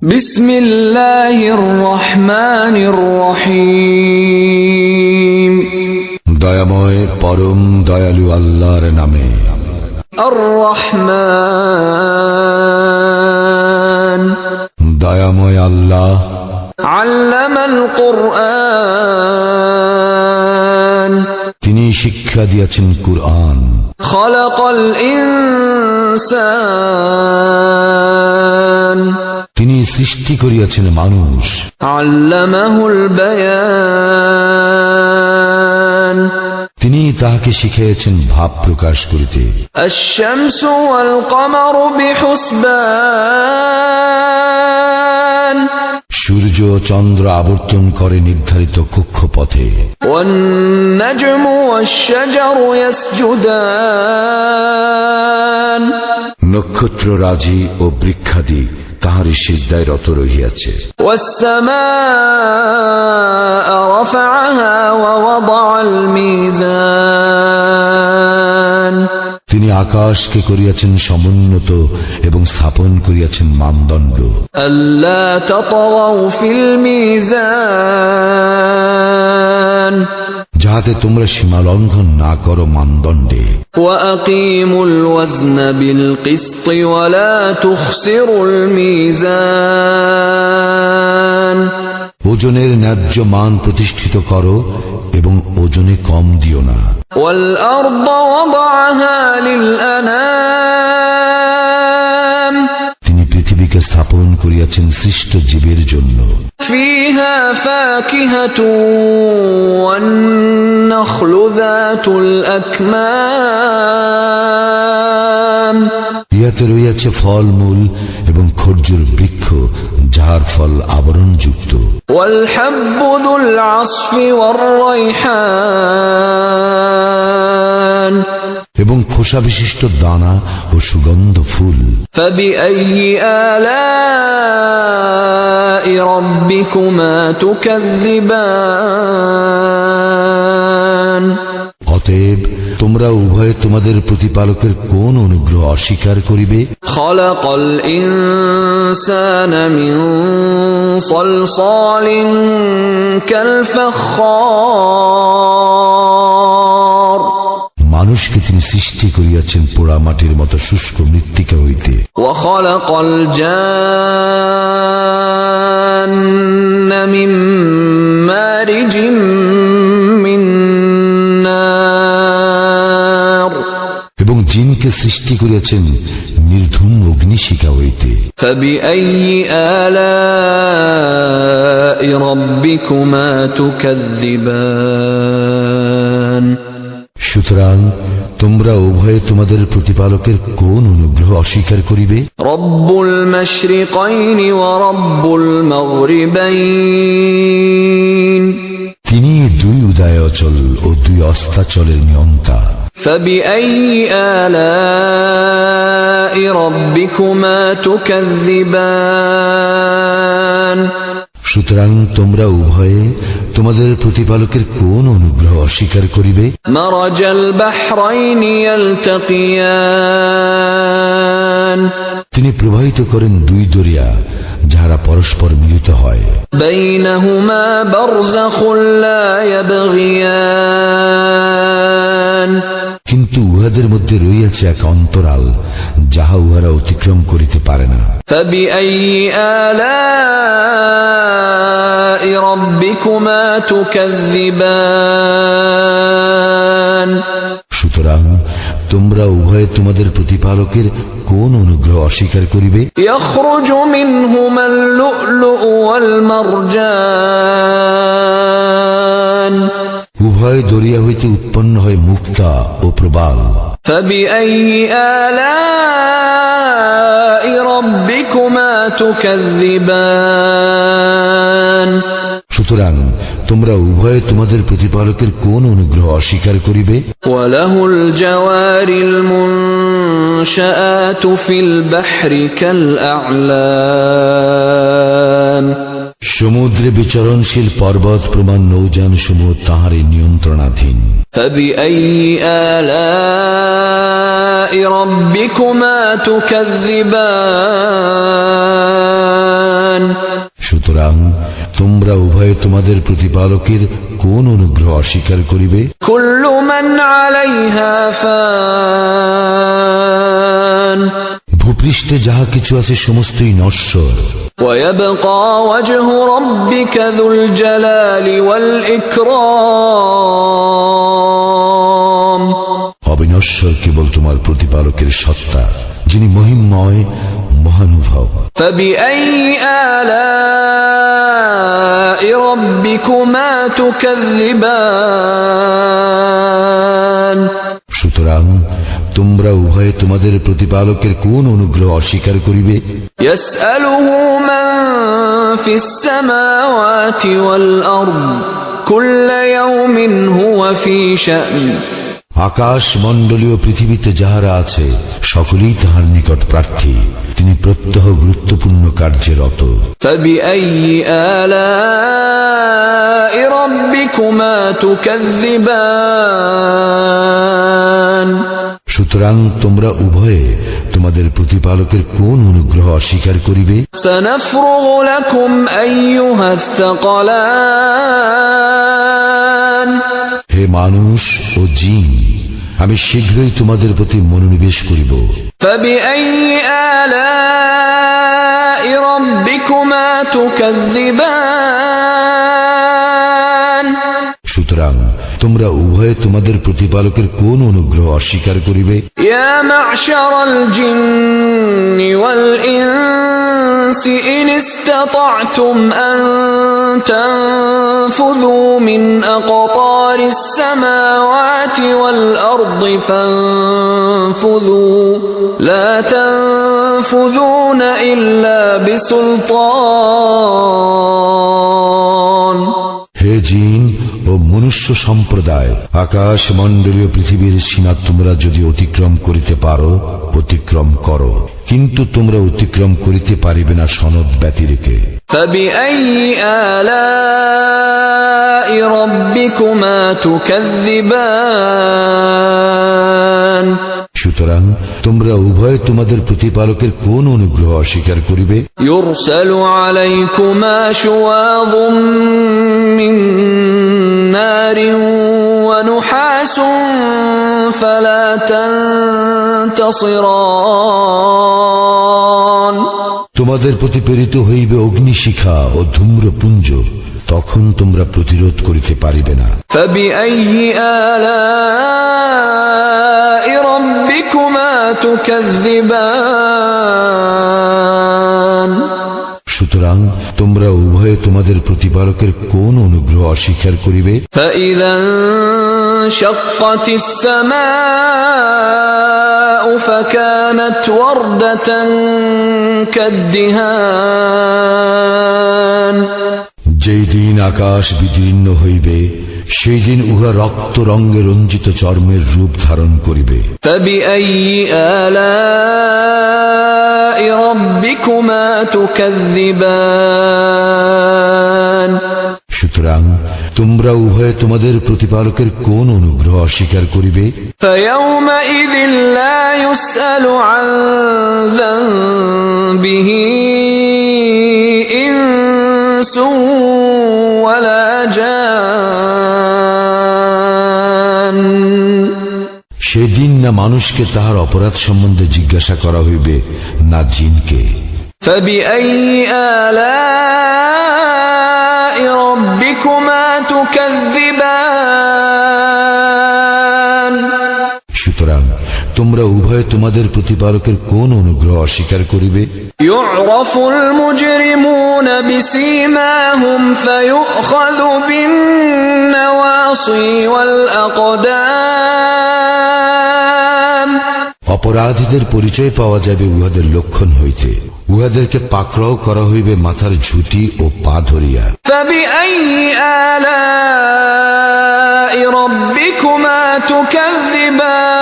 বিসমিল্লাহির রহমানির রহিম। দয়াময় পরম দয়ালু আল্লাহর নামে। আর রহমান, দয়াময় আল্লাহ। আল্লামাল কুরআন, তিনি শিক্ষা দিয়েছেন কুরআন। খালাকাল ইনসান, তিনি সৃষ্টি করিয়াছেন মানুষ। আল্লামাহুল বায়ান, তিনি তাহাকে শিখিয়েছেন ভাব প্রকাশ করিতে। আশ-শামসু ওয়াল কমারু বিহুসবান, সূর্য ও চন্দ্র আবর্তন করে নির্ধারিত কক্ষপথে। ওয়ান নাজমু ওয়াশ-শাজারু ইয়াসজুদান, নক্ষত্র রাজি ও বৃক্ষাদি তাহারই সিজদায় রত রহিয়াছে। ওয়াস-সামাআ রাফা'আহা ওয়া ওয়াদা'আল মিজান, তিনি আকাশকে করিয়াছেন সমুন্নত এবং স্থাপন করিয়াছেন মানদণ্ড। আল্লা তাতাগাউ ফিল মিজান, যাহাতে তোমরা সীমা লঙ্ঘন না করো মানদণ্ডে। ওয়া আকিমুল ওয়াজনা বিল কিসতি ওয়া লা তুখসিরুল মিজান, ওজনের ন্যায্য মান প্রতিষ্ঠিত করো এবং ওজনে কম দিও না। ওয়াল আরদা ওয়াদা'আহা লিল আনাম, তিনি পৃথিবীকে স্থাপন করিয়াছেন সৃষ্ট জীবের জন্য। ফিহা ফাকিহাতু ওয়ান নাখলু যাতুল আকমাম, ইহাতে রইয়াছে ফলমূল এবং খর্জুর বৃক্ষ যাহার ফল আবরণযুক্ত। ওয়াল হাব্বু যুল আসফি ওয়ার রায়হান, এবং খোসা বিশিষ্ট দানা ও সুগন্ধ ফুল। ফাবিআইয়ি আলাই রাব্বিকুমা তুকাযযিবান, অতএব তোমরা উভয়ে তোমাদের প্রতিপালকের কোন অনুগ্রহ অস্বীকার করিবে? খালাকাল ইনসানা মিন সালসালিন কাল ফাখখার, মানুষকে তিনি সৃষ্টি করিয়াছেন পোড়া মাটির মতো শুষ্ক মৃত্তিকা হইতে। ওয়া খালাকাল জান্না মিন মারিজিম মিন নার, এবং জিনকে সৃষ্টি করিয়াছেন নির্ধূম অগ্নিশিখা হইতে। ফাবিআইয়ি আলাই রাব্বিকুমা তুকাযযিবান, সুতরাং তোমরা উভয়ে তোমাদের প্রতিপালকের কোন অনুগ্রহ অস্বীকার করিবে? রব্বুল মাশরিকাইনি ওয়া রব্বুল মাগরিবাইন, তিনি দুই উদয়াচল ও দুই অস্তাচলের নিয়ন্তা। ফাবিআইয়ি আলাই রাব্বিকুমা তুকাযযিবান, সুতরাং তোমরা উভয়ে তোমাদের প্রতিপালকের কোন অনুগ্রহ অস্বীকার করিবে? মারাজাল বাহরাইনি ইয়ালতাকিয়ান, তিনি প্রবাহিত করেন দুই দরিয়া যাহারা পরস্পর মিলিত হয়। বাইনাহুমা বারযাখুন লা ইয়াবগিয়ান, কিন্তু উহাদের মধ্যে রইয়াছে এক অন্তরাল যাহা উহারা অতিক্রম করিতে পারে না। ফাবিআইয়ি আলাই রাব্বিকুমা তুকাযযিবান, সুতরাং তোমরা উভয়ে তোমাদের প্রতিপালকের কোন অনুগ্রহ অস্বীকার করিবে? ইয়াখরুজু মিনহুমাল লু'লু'উ ওয়াল মারজান, উভয় দরিয়া হইতে উৎপন্ন হয় মুক্তা ও প্রবাল। ফাবিআইয়ি আলাই রাব্বিকুমা তুকাযযিবান, সুতরাং তোমরা উভয়ে তোমাদের প্রতিপালকের কোন অনুগ্রহ অস্বীকার করিবে? ওয়ালাহুল জাওয়ারিল মুনশাআতু ফিল বাহরি কাল আ'লাম, সমুদ্রে বিচরণশীল পর্বত প্রমাণ নৌযান সমূহ তাহারই নিয়ন্ত্রণাধীন। ফাবিআইয়ি আলাই রাব্বিকুমা তুকাযযিবান, সুতরাং তোমরা উভয়ে তোমাদের প্রতিপালকের কোন অনুগ্রহ অস্বীকার করিবে? كل من عليها فان ভূপৃষ্ঠে যাহা কিছু আছে সমস্তই নশ্বর। ويبقى وجه ربك ذو الجلال والإكرام অবিনশ্বর কেবল তোমার প্রতিপালকের সত্তা, যিনি মহিমময় মহানুভব। فبأي آلاء ربكما تكذبان সুতরাং তোমরা উভয়ে তোমাদের প্রতিপালকের কোন অনুগ্রহ অস্বীকার করিবে? يسأله من في السماوات والأرض كل يوم هو في شأن আকাশ মণ্ডলীয় পৃথিবীতে যাহারা আছে সকলেই তাহার নিকট প্রার্থী, তিনি প্রত্যহ গুরুত্বপূর্ণ কার্যে রত। فبأي آلاء ربكما تكذبان সুতরাং তোমরা উভয়ে তোমাদের প্রতিপালকের কোন অনুগ্রহ অস্বীকার করিবে? سنفرغ لكم أيها الثقلان হে মানুষ ও জিন, আমি শীঘ্রই তোমাদের প্রতি মনোনিবেশ করিব। فبأي آلاء ربكما تكذبان সুতরাং তোমরা উভয়ে তোমাদের প্রতিপালকের কোন অনুগ্রহ অস্বীকার করিবে? يا معشر الجن والإنس إن استطعتم أن تنفذوا من أقطار السماوات والأرض فانفذوا لا تنفذون إلا بسلطان হে জিন ও মনুষ্য সম্প্রদায়, আকাশ মণ্ডলীয় পৃথিবীর সীমা তোমরা যদি অতিক্রম করিতে পারো অতিক্রম করো, কিন্তু তোমরা অতিক্রম করিতে পারিবে না সনদ ব্যতিরেকে। فبأي آلاء ربكما تكذبان সুতরাং তোমরা উভয় তোমাদের প্রতিপালকের কোন অনুগ্রহ অস্বীকার করিবে? يرسل عليكما شواظ من نار ونحاس فلا تنتصران তোমাদের প্রতি প্রেরিত হইবে অগ্নিশিখা ও ধূম্রপুঞ্জ, তখন তোমরা প্রতিরোধ করিতে পারিবে না। فبأي آلاء ربكما تكذبان সুতরাং তোমরা উভয়ে তোমাদের প্রতিপালকের কোন অনুগ্রহ অস্বীকার করিবে? فإذا انشقت السماء فكانت وردة كالدهان যেই দিন আকাশ বিদীর্ণ হইবে সেই দিন উহা রক্ত রঙে রঞ্জিত চর্মের রূপ ধারণ করিবে। فبأي آلاء ربكما تكذبان সুতরাং তোমরা উভয়ে তোমাদের প্রতিপালকের কোন অনুগ্রহ অস্বীকার করিবে? فيومئذ لا يسأل عن ذنبه إنس ولا جان সেদিন না মানুষকে তাহার অপরাধ সম্বন্ধে জিজ্ঞাসা করা হইবে, না জিনকে। فبأي آلاء ربكما تكذبان সুতরাং তোমরা উভয়ে তোমাদের প্রতিপালকের কোন অনুগ্রহ অস্বীকার করিবে? يعرف المجرمون بسيماهم فيؤخذ بالنواصي والأقدام অপরাধীদের পরিচয় পাওয়া যাবে উহাদের লক্ষণ হইতে, উহাদেরকে পাকড়াও করা হইবে মাথার ঝুঁটি ও পা ধরিয়া। فبأي آلاء ربكما تكذبان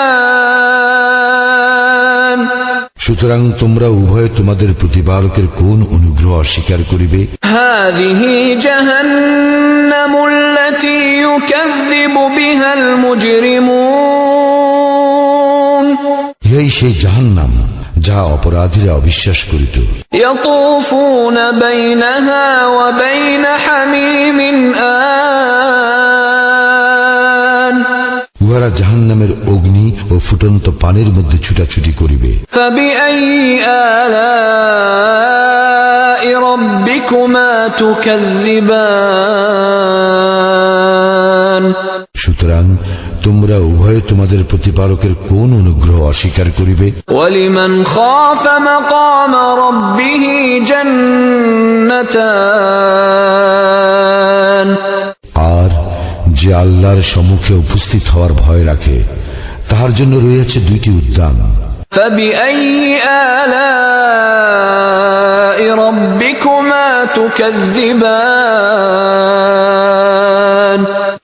সুতরাং তোমরা উভয়ে তোমাদের প্রতিপালকের কোন অনুগ্রহ অস্বীকার করিবে? هذه جهنم التي يكذب بها المجرمون ইহাই সেই জাহান্নাম যা অপরাধীরা অবিশ্বাস করিত। يطوفون بينها وبين حميم آن উহারা জাহান্নামের অগ্নি ও ফুটন্ত পানির মধ্যে ছুটাছুটি করিবে। فبأي آلاء ربكما تكذبان সুতরাং তোমরা উভয়ে তোমাদের প্রতিপালকের কোন অনুগ্রহ অস্বীকার করিবে? ولمن خاف مقام ربه جنتان আর যে আল্লাহর সম্মুখে উপস্থিত হওয়ার ভয় রাখে তাহার জন্য রয়েছে দুইটি উদ্যান। فبأي آلاء ربكما تكذبان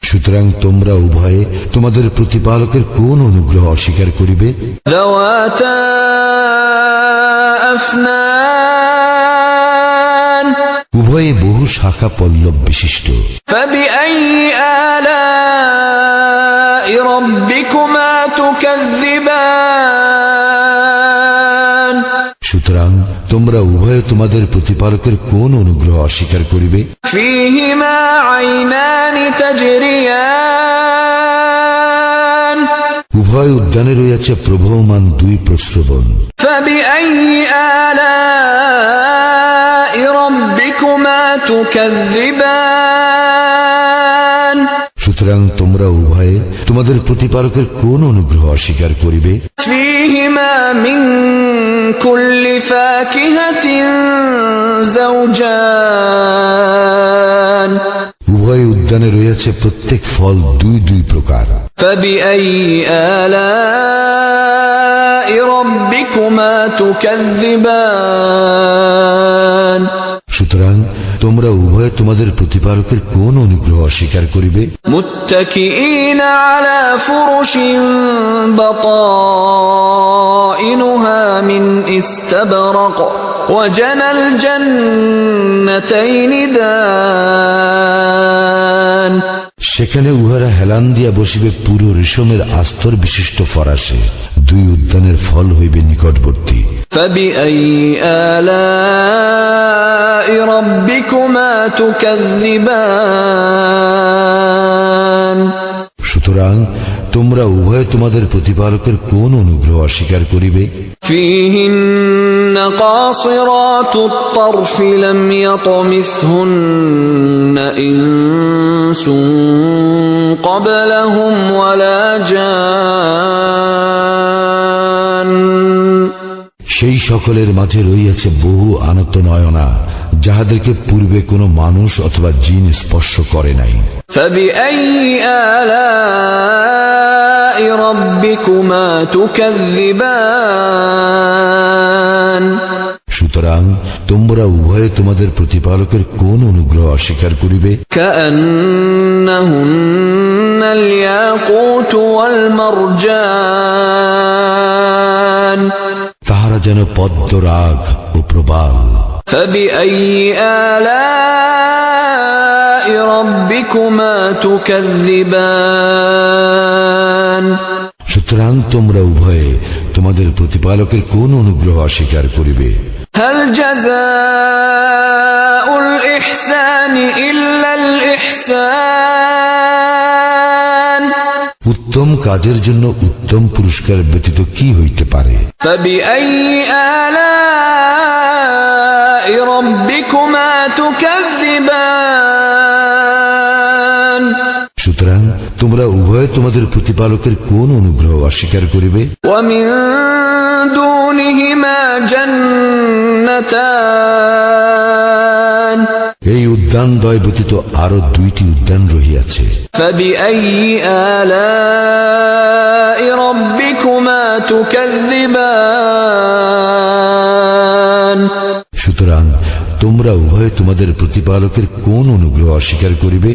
সুতরাং তোমরা উভয়ে তোমাদের প্রতিপালকের কোন অনুগ্রহ অস্বীকার করিবে? ذواتا أفنان উভয়ে বহু শাখা পল্লব বিশিষ্ট। فبأي آلاء ربكما تكذبان সুতরাং তোমরা উভয়ে তোমাদের প্রতিপালকের কোন অনুগ্রহ অস্বীকার করিবে? فيهما عينان تجريان উভয় উদ্যানে রয়েছে প্রবহমান দুই প্রস্রবণ। فبأي آلاء ربكما تكذبان সুতরাং তোমরা উভয়ে তোমাদের প্রতিপালকের কোন অনুগ্রহ অস্বীকার করিবে? فيهما من كل فاكهة زوجان উভয় উদ্যানে রয়েছে প্রত্যেক ফল দুই দুই প্রকার। فبأي آلاء ربكما تكذبان সুতরাং তোমরা উভয়ে তোমাদের প্রতিপালকের কোন অনুগ্রহ অস্বীকার করিবে? متكئين على فرش بطائنها من استبرق وجنى الجنتين دان সেখানে উহারা হেলান দিয়া বসিবে পুরো রেশমের আস্তর বিশিষ্ট ফরাসে। দুই উদ্যানের ফল হইবে নিকটবর্তী। فبأي آلاء ربكما تكذبان সুতরাং তোমরা উভয়ে তোমাদের প্রতিপালকের কোন অনুগ্রহ অস্বীকার করিবে? فيهن قاصرات الطرف لم يطمثهن إنس قبلهم ولا جان সেই সকলের মাঝে রইয়াছে বহু আনত নয়না যাহাদেরকে পূর্বে কোনো মানুষ অথবা জিন স্পর্শ করে নাই। فبأي آلاء ربكما تكذبان সুতরাং তোমরা উভয়ে তোমাদের প্রতিপালকের কোন অনুগ্রহ অস্বীকার করিবে? كأنهن الياقوت والمرجان তাহারা যেন পদ্মরাগ ও প্রবাল। فبأي آلاء ربكما تكذبان সুতরাং তোমরা উভয়ে তোমাদের প্রতিপালকের কোন অনুগ্রহ অস্বীকার করিবে? هل جزاء الإحسان إلا الإحسان উত্তম কাজের জন্য উত্তম পুরস্কার ব্যতীত কি হইতে পারে? فبأي آلاء ربكما تكذبان সুতরাং তোমরা উভয়ে তোমাদের প্রতিপালকের কোন অনুগ্রহ অস্বীকার করিবে? ومن دونهما جنتان এই উদ্যান দ্বয় ব্যতীত আরো দুইটি উদ্যান রহিয়াছে। فبأي آلاء ربكما تكذبان সুতরাং তোমরা উভয়ে তোমাদের প্রতিপালকের কোন অনুগ্রহ অস্বীকার করিবে?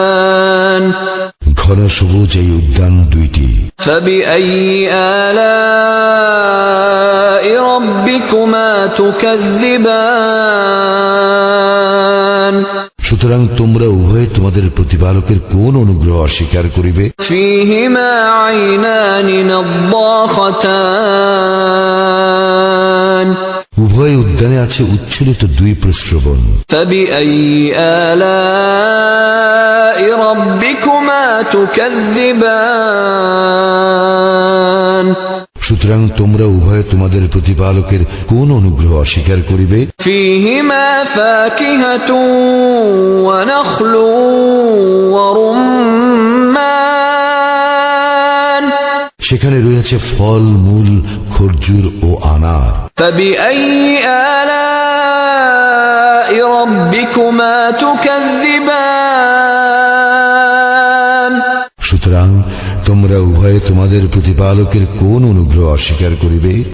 مدهامتان ঘন সবুজ এই উদ্যান দুইটি। فبأي آلاء ربكما تكذبان সুতরাং তোমরা উভয়ে তোমাদের প্রতিপালকের কোন অনুগ্রহ অস্বীকার করিবে? فيهما عينان نضاختان উভয় উদ্যানে আছে উচ্ছ্বলিত দুই প্রস্রবণ। فبأي آلاء ربكما تكذبان সুতরাং তোমরা উভয়ে তোমাদের প্রতিপালকের কোন অনুগ্রহ অস্বীকার করিবে? فيهما فاكهة ونخل ورمان সেখানে রয়েছে ফল, মূল, খরজুর ও আনার। فبأي آلاء ربكما تكذبان সুতরাং তোমরা উভয়ে তোমাদের প্রতিপালকের কোন অনুগ্রহ অস্বীকার করিবে?